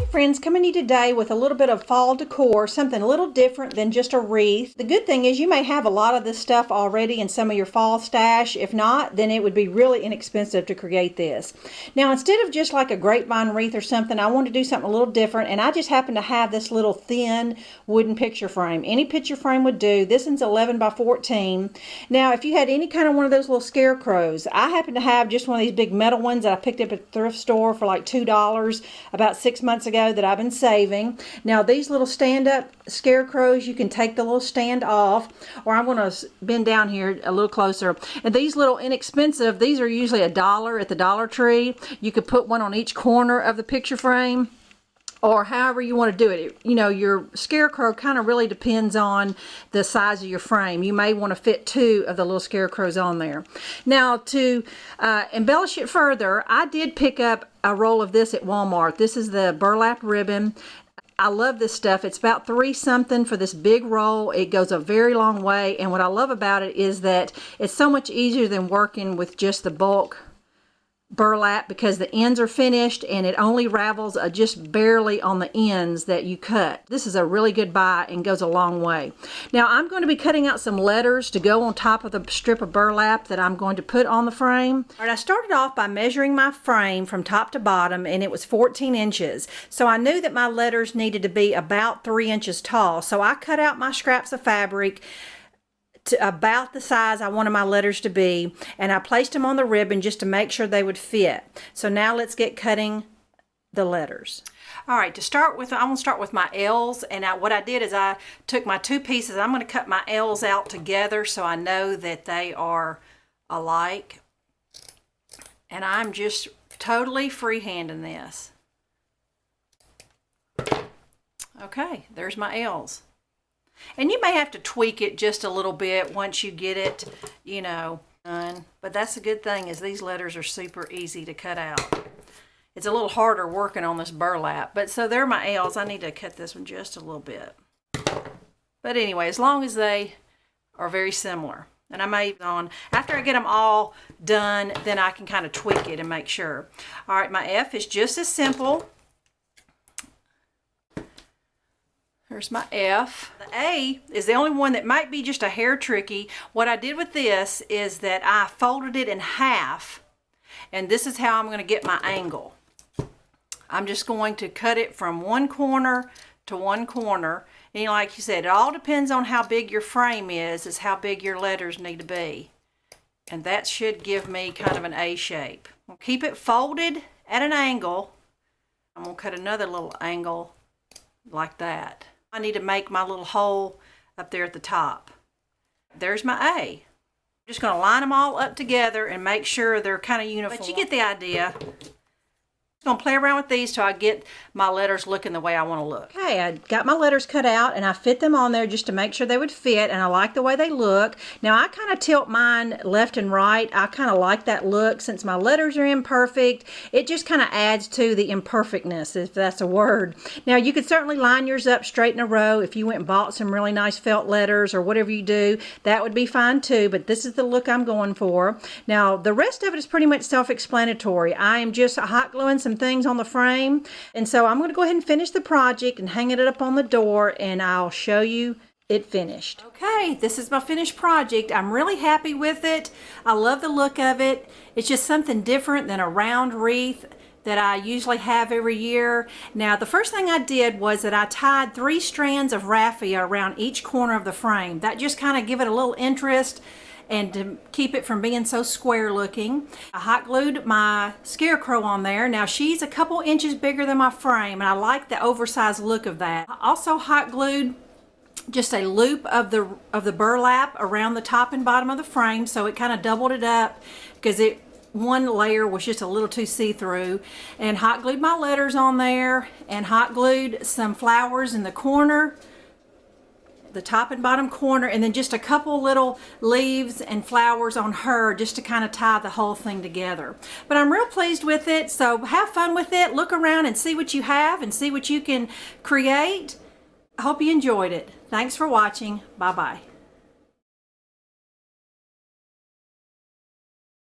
friends, coming to you today with a little bit of fall decor, something a little different than just a wreath. The good thing is you may have a lot of this stuff already in some of your fall stash. If not, then it would be really inexpensive to create this. Now, instead of just like a grapevine wreath or something, I want to do something a little different, and I just happen to have this little thin wooden picture frame. Any picture frame would do. This one's 11 by 14. Now, if you had any kind of one of those little scarecrows, I happen to have just one of these big metal ones that I picked up at the thrift store for like $2 about 6 months ago that I've been saving. Now these little stand-up scarecrows, you can take the little stand off, or I'm going to bend down here a little closer. And these little inexpensive, these are usually $1 at the Dollar Tree. You could put one on each corner of the picture frame, or however you want to do it. You know, your scarecrow kind of really depends on the size of your frame. You may want to fit 2 of the little scarecrows on there. Now, to embellish it further, I did pick up a roll of this at Walmart. This is the burlap ribbon. I love this stuff. It's about $3 something for this big roll. It goes a very long way, and what I love about it is that it's so much easier than working with just the bulk burlap, because the ends are finished and it only ravels just barely on the ends that you cut. This is a really good buy and goes a long way. Now I'm going to be cutting out some letters to go on top of the strip of burlap that I'm going to put on the frame. All right, I started off by measuring my frame from top to bottom, and it was 14 inches. So I knew that my letters needed to be about 3 inches tall. So I cut out my scraps of fabric to about the size I wanted my letters to be, and I placed them on the ribbon just to make sure they would fit. So now let's get cutting the letters. All right, to start with, I'm going to start with my L's, and what I did is I took my 2 pieces. I'm going to cut my L's out together so I know that they are alike, and I'm just totally freehanding this. Okay, there's my L's. And you may have to tweak it just a little bit once you get it, you know, done. But that's the good thing, is these letters are super easy to cut out. It's a little harder working on this burlap. But so they're my L's. I need to cut this one just a little bit. But anyway, as long as they are very similar. And I may, after I get them all done, then I can kind of tweak it and make sure. All right, my F is just as simple. There's my F. The A is the only one that might be just a hair tricky. What I did with this is that I folded it in half, and this is how I'm going to get my angle. I'm just going to cut it from one corner to one corner. And like you said, it all depends on how big your frame is how big your letters need to be. And that should give me kind of an A shape. I'll keep it folded at an angle. I'm going to cut another little angle like that. I need to make my little hole up there at the top. There's my A. I'm just going to line them all up together and make sure they're kind of uniform. But you get the idea. I'm going to play around with these till I get my letters looking the way I want to look. Okay, I got my letters cut out and I fit them on there just to make sure they would fit, and I like the way they look. Now I kind of tilt mine left and right. I kind of like that look since my letters are imperfect. It just kind of adds to the imperfectness, if that's a word. Now you could certainly line yours up straight in a row. If you went and bought some really nice felt letters or whatever you do, that would be fine too, but this is the look I'm going for. Now the rest of it is pretty much self-explanatory. I am just hot gluing some things on the frame, and so I'm going to go ahead and finish the project and hang it up on the door, and I'll show you it finished. Okay, this is my finished project. I'm really happy with it. I love the look of it. It's just something different than a round wreath that I usually have every year. Now the first thing I did was that I tied 3 strands of raffia around each corner of the frame. That just kind of give it a little interest and to keep it from being so square looking. I hot glued my scarecrow on there. Now she's a couple inches bigger than my frame, and I like the oversized look of that. I also hot glued just a loop of the burlap around the top and bottom of the frame, so it kind of doubled it up because one layer was just a little too see-through, and hot glued my letters on there, and hot glued some flowers in the corner, the top and bottom corner, and then just a couple little leaves and flowers on her just to kind of tie the whole thing together. But I'm real pleased with it, so have fun with it. Look around and see what you have and see what you can create. I hope you enjoyed it. Thanks for watching. Bye-bye.